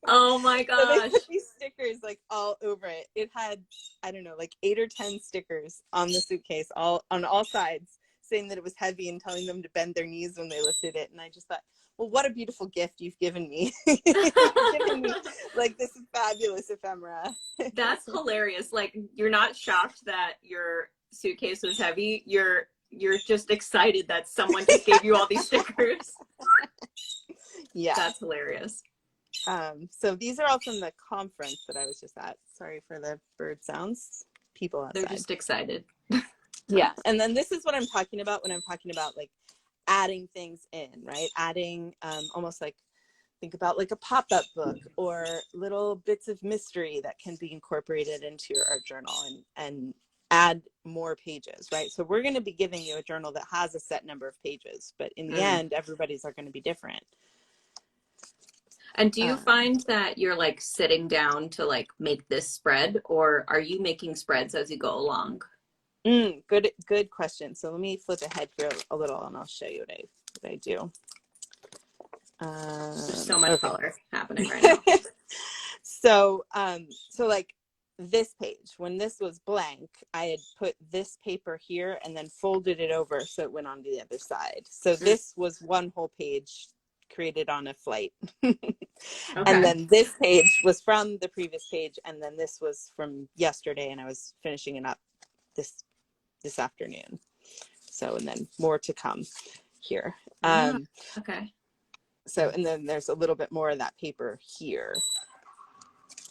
Oh my So they gosh. put these stickers like all over it. It had, I don't know, like 8 or 10 stickers on the suitcase, all on all sides, saying that it was heavy and telling them to bend their knees when they lifted it. And I just thought, well, what a beautiful gift you've given me. You've given me like this fabulous ephemera. That's hilarious. Like, you're not shocked that your suitcase was heavy. You're just excited that someone just gave you all these stickers. Yeah. That's hilarious. So these are all from the conference that I was just at. Sorry for the bird sounds. People outside. They're just excited. Yeah. And then this is what I'm talking about when I'm talking about like adding things in, right? Adding almost like, think about like a pop-up book or little bits of mystery that can be incorporated into your art journal and add more pages, right? So we're going to be giving you a journal that has a set number of pages, but in the end, everybody's are going to be different. And do you find that you're like sitting down to like make this spread, or are you making spreads as you go along? Good question. So let me flip ahead here a little and I'll show you what I do. There's so much color happening right now. So like this page, when this was blank, I had put this paper here and then folded it over so it went on the other side. So this was one whole page created on a flight. Okay. And then this page was from the previous page, and then this was from yesterday, and I was finishing it up this afternoon. So, and then more to come here. Okay. So, and then there's a little bit more of that paper here.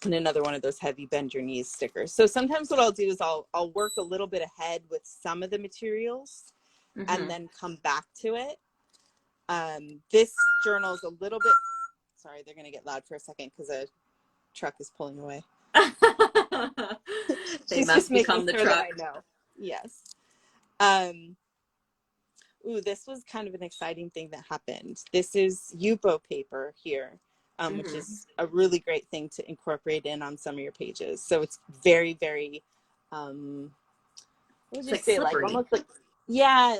And another one of those heavy bend your knees stickers. So sometimes what I'll do is I'll work a little bit ahead with some of the materials and then come back to it. This journal is a little bit, sorry, they're going to get loud for a second because a truck is pulling away. They must become the truck. I know. Yes. This was kind of an exciting thing that happened. This is Yupo paper here, which is a really great thing to incorporate in on some of your pages. So it's very, very, what would you say? Slippery. Like almost like, yeah,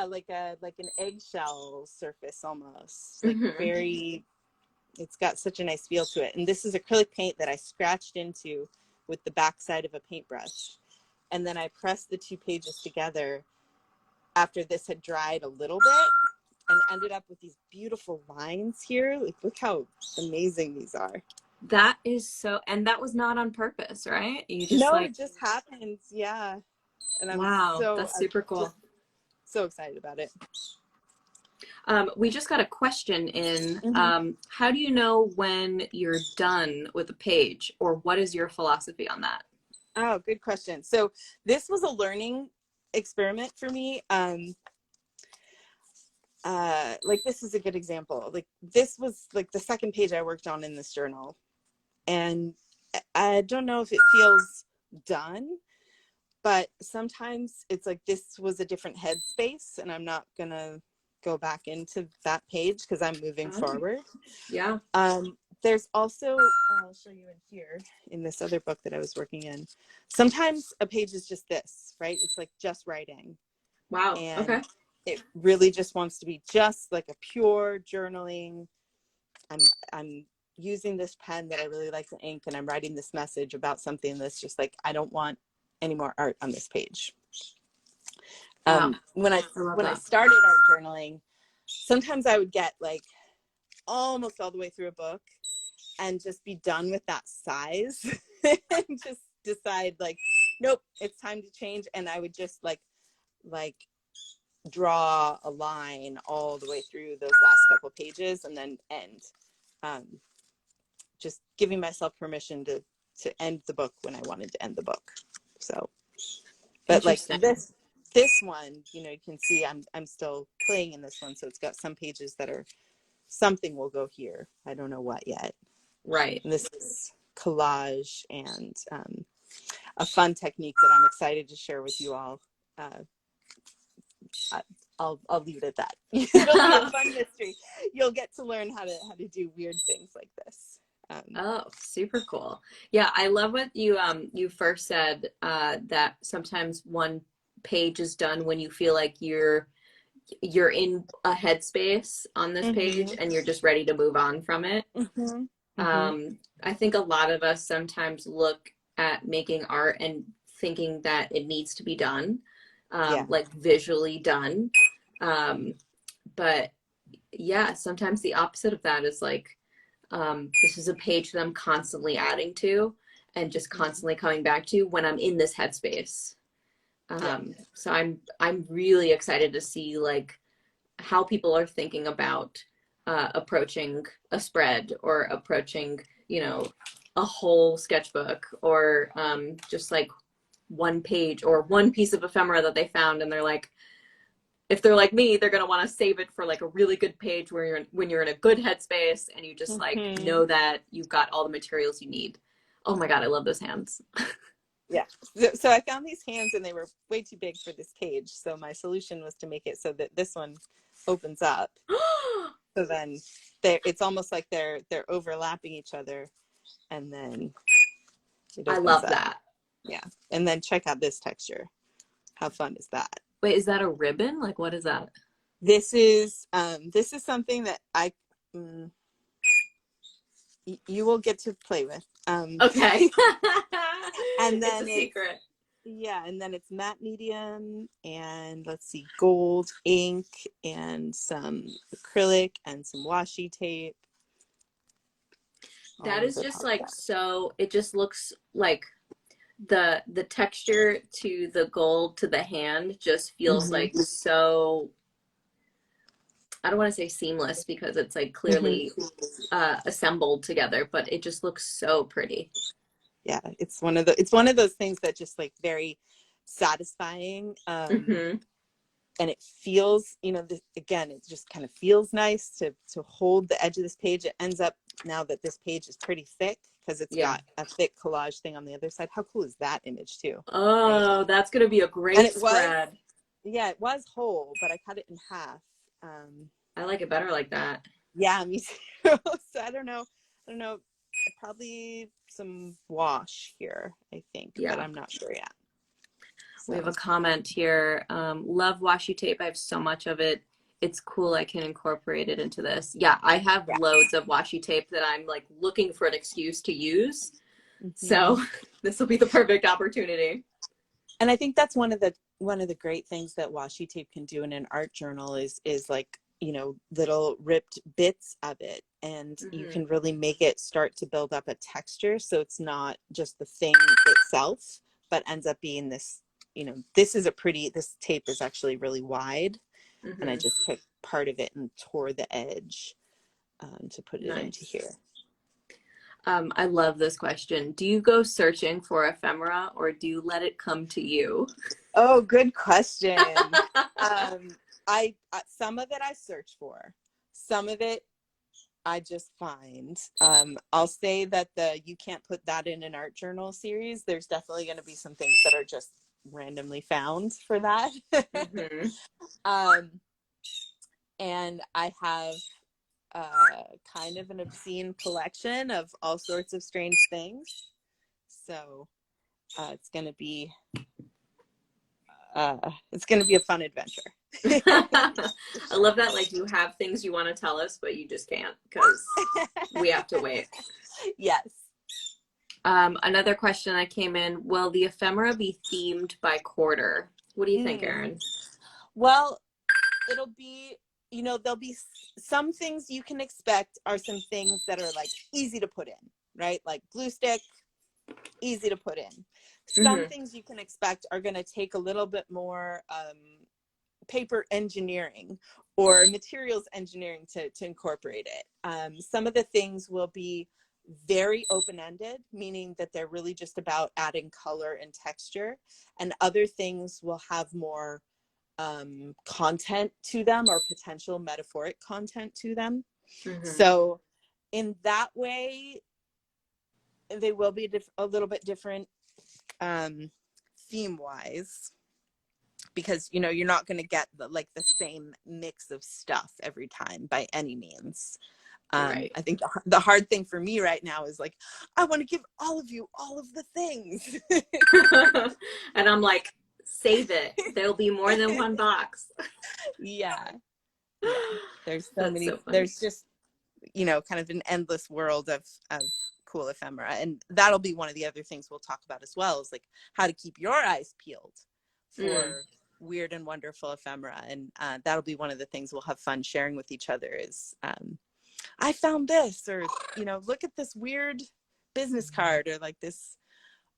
like an eggshell surface almost. Like very, it's got such a nice feel to it. And this is acrylic paint that I scratched into with the backside of a paintbrush. And then I pressed the two pages together after this had dried a little bit. and ended up with these beautiful lines here. Like, look how amazing these are. That is so, and that was not on purpose, right? You just No, like, it just happens. Yeah. And I'm wow, that's super cool. So excited about it. We just got a question in. Mm-hmm. How do you know when you're done with a page, or what is your philosophy on that? Oh, good question. So this was a learning experiment for me. Like, this is a good example. Like, this was like the second page I worked on in this journal. And I don't know if it feels done, but sometimes it's like this was a different headspace, and I'm not gonna go back into that page because I'm moving forward. Yeah. There's also, I'll show you in here in this other book that I was working in. Sometimes a page is just this, right? It's like just writing. Wow. And Okay. it really just wants to be just like a pure journaling. I'm using this pen that I really like the ink, and I'm writing this message about something that's just like, I don't want any more art on this page. Wow. When I started art journaling, sometimes I would get like almost all the way through a book and just be done with that size and just decide like, nope, it's time to change. And I would just like draw a line all the way through those last couple pages and then end. Just giving myself permission to end the book when I wanted to end the book. So, but like this one, you know, you can see I'm still playing in this one. So it's got some pages that are, something will go here. I don't know what yet. Right. And this is collage and a fun technique that I'm excited to share with you all. I'll leave it at that. It'll be a fun mystery. You'll get to learn how to do weird things like this. Oh, super cool. Yeah, I love what you you first said, that sometimes one page is done when you feel like you're in a headspace on this page and you're just ready to move on from it. I think a lot of us sometimes look at making art and thinking that it needs to be done, like visually done. But yeah, sometimes the opposite of that is like, this is a page that I'm constantly adding to and just constantly coming back to when I'm in this headspace. So I'm really excited to see like how people are thinking about approaching a spread or approaching, you know, a whole sketchbook, or just like one page or one piece of ephemera that they found, and they're like, if they're like me, they're gonna want to save it for like a really good page where when you're in a good headspace and you just like know that you've got all the materials you need. Oh my God, I love those hands. Yeah. So I found these hands and they were way too big for this page. So my solution was to make it so that this one opens up. So then it's almost like they're overlapping each other, and then it opens I love up. that. Yeah. And then check out this texture. How fun is that? Wait, is that a ribbon? Like, what is that? This is something that you will get to play with. Okay. And then it's a secret. Yeah, and then it's matte medium, and let's see, gold ink and some acrylic and some washi tape. That is just like, so it just looks like the texture to the gold to the hand just feels like so, I don't want to say seamless because it's like clearly assembled together, but it just looks so pretty. Yeah, it's one of those things that just like very satisfying. And it feels, you know, again, it just kind of feels nice to hold the edge of this page. It ends up, now that this page is pretty thick, because it's got a thick collage thing on the other side. How cool is that image too? Oh, right? That's gonna be a great spread. It was whole, but I cut it in half. I like it better like that. Yeah, me too. So I don't know, probably some wash here, I think, but I'm not sure yet. So. We have a comment here. Love washi tape. I have so much of it. It's cool. I can incorporate it into this. Yeah, I have loads of washi tape that I'm like looking for an excuse to use. So this will be the perfect opportunity. And I think that's one of the great things that washi tape can do in an art journal is like you know, little ripped bits of it, and you can really make it start to build up a texture, so it's not just the thing itself, but ends up being this, you know, this tape is actually really wide, and I just took part of it and tore the edge to put it into here. I love this question. Do you go searching for ephemera, or do you let it come to you? Oh, good question. I some of it I search for, some of it I just find. I'll say that you can't put that in an art journal series. There's definitely going to be some things that are just randomly found for that. And I have kind of an obscene collection of all sorts of strange things. So it's going to be a fun adventure. I love that, like, you have things you want to tell us, but you just can't because we have to wait. Yes. Another question that came in, will the ephemera be themed by quarter? What do you think, Erin? Well, it'll be, you know, there'll be some things you can expect are some things that are like easy to put in, right? Like glue stick, easy to put in. Some things you can expect are going to take a little bit more paper engineering or materials engineering to incorporate it. Some of the things will be very open-ended, meaning that they're really just about adding color and texture, and other things will have more content to them, or potential metaphoric content to them. So in that way, they will be a little bit different theme wise, because, you know, you're not going to get the same mix of stuff every time by any means. I think the hard thing for me right now is like, I want to give all of you all of the things. And I'm like, save it. There'll be more than one box. Yeah. There's so many. There's just, you know, kind of an endless world of cool ephemera, and that'll be one of the other things we'll talk about as well, is like how to keep your eyes peeled for weird and wonderful ephemera, and that'll be one of the things we'll have fun sharing with each other is I found this, or, you know, look at this weird business card, or like this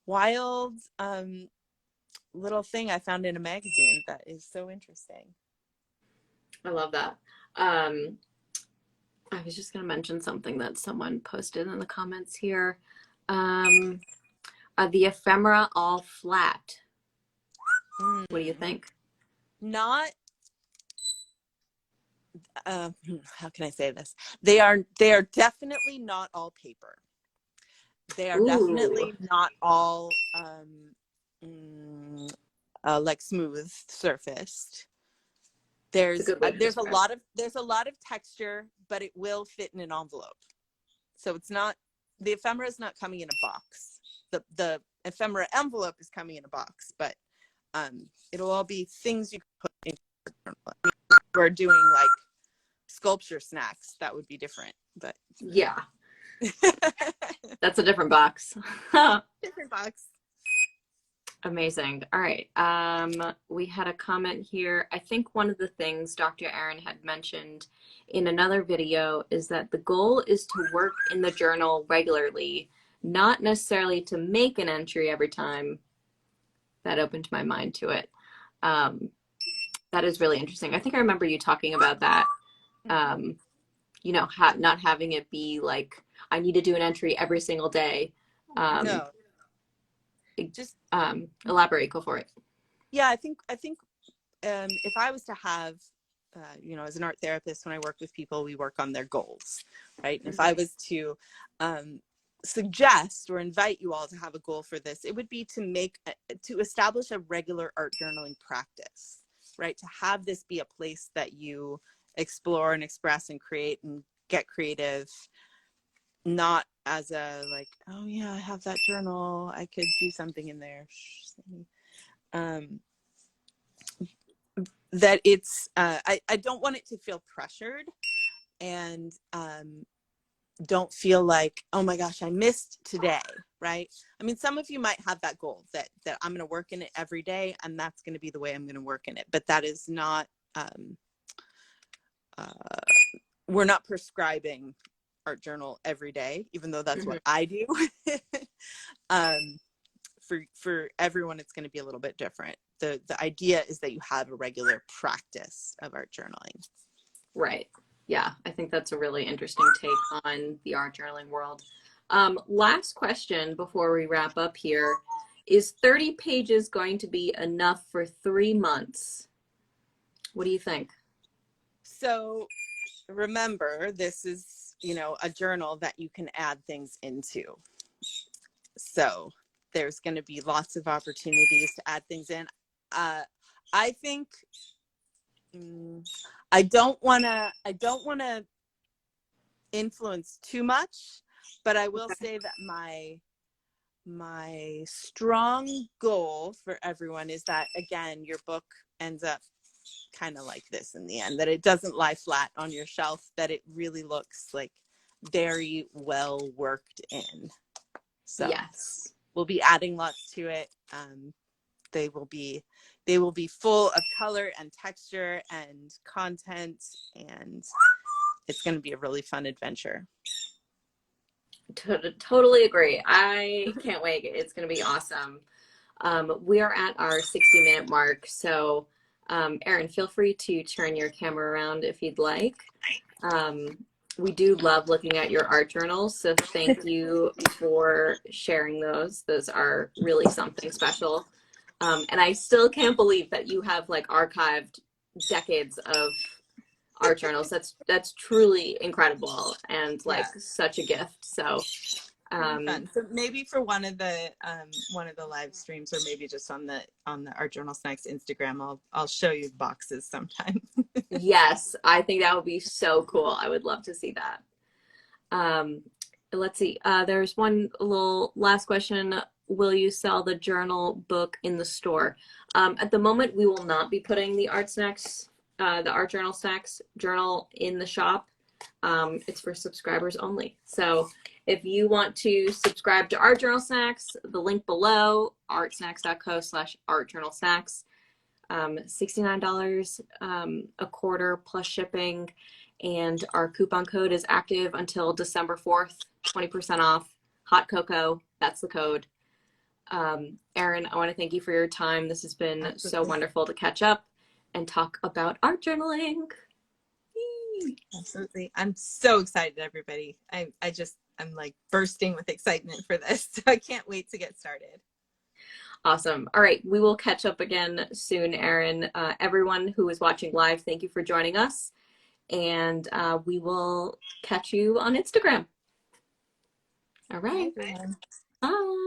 wild little thing I found in a magazine that is so interesting. I love that. I was just going to mention something that someone posted in the comments here. The ephemera all flat. What do you think? Not, how can I say this? They are definitely not all paper. They are definitely not all like smooth surfaced. There's a lot of texture, but it will fit in an envelope. So it's not, the ephemera is not coming in a box. The ephemera envelope is coming in a box, but it'll all be things you can put in. We're doing like sculpture snacks, that would be different, but yeah. That's a different box. Different box. Amazing. All right. We had a comment here. I think one of the things Dr. Erin had mentioned in another video is that the goal is to work in the journal regularly, not necessarily to make an entry every time. That opened my mind to it. That is really interesting. I think I remember you talking about that. You know, not having it be like, I need to do an entry every single day. No. Just elaborate, go for it. Yeah, I think if I was to have, you know, as an art therapist, when I work with people, we work on their goals, right? And if I was to suggest or invite you all to have a goal for this, it would be to establish a regular art journaling practice, right? To have this be a place that you explore and express and create and get creative, not as a like, oh yeah, I have that journal, I could do something in there. That it's I don't want it to feel pressured, and don't feel like, oh my gosh, I missed today, right? I mean, some of you might have that goal that I'm going to work in it every day, and that's going to be the way I'm going to work in it, but that is not we're not prescribing art journal every day, even though that's what I do. For everyone, it's going to be a little bit different. The idea is that you have a regular practice of art journaling. Right. Yeah, I think that's a really interesting take on the art journaling world. Last question before we wrap up here. Is 30 pages going to be enough for 3 months? What do you think? So remember, this is, you know, a journal that you can add things into. So there's going to be lots of opportunities to add things in. I think I don't want to influence too much, but I will say that my strong goal for everyone is that, again, your book ends up kind of like this in the end, that it doesn't lie flat on your shelf, that it really looks like very well worked in. So yes, we'll be adding lots to it. They will be full of color and texture and content, and it's going to be a really fun adventure. totally agree. I can't wait. It's going to be awesome. We are at our 60-minute mark, so Erin, feel free to turn your camera around if you'd like. We do love looking at your art journals, so thank you for sharing those. Those are really something special. And I still can't believe that you have like archived decades of art journals. That's truly incredible and like such a gift. So fun. So maybe for one of the live streams, or maybe just on the ArtJournalSnacks Instagram, I'll show you boxes sometime. yes, I think that would be so cool. I would love to see that. Let's see. There's one little last question. Will you sell the journal book in the store? At the moment, we will not be putting the ArtSnacks, the ArtJournalSnacks journal in the shop. It's for subscribers only. So if you want to subscribe to ArtJournalSnacks, the link below, artsnacks.co/ArtJournalSnacks, $69 a quarter plus shipping. And our coupon code is active until December 4th, 20% off. Hot cocoa, that's the code. Erin, I want to thank you for your time. This has been so wonderful to catch up and talk about art journaling. Absolutely. I'm so excited, everybody. I'm like bursting with excitement for this. So I can't wait to get started. Awesome. All right. We will catch up again soon, Erin. Everyone who is watching live, thank you for joining us. And we will catch you on Instagram. All right. Bye. Bye.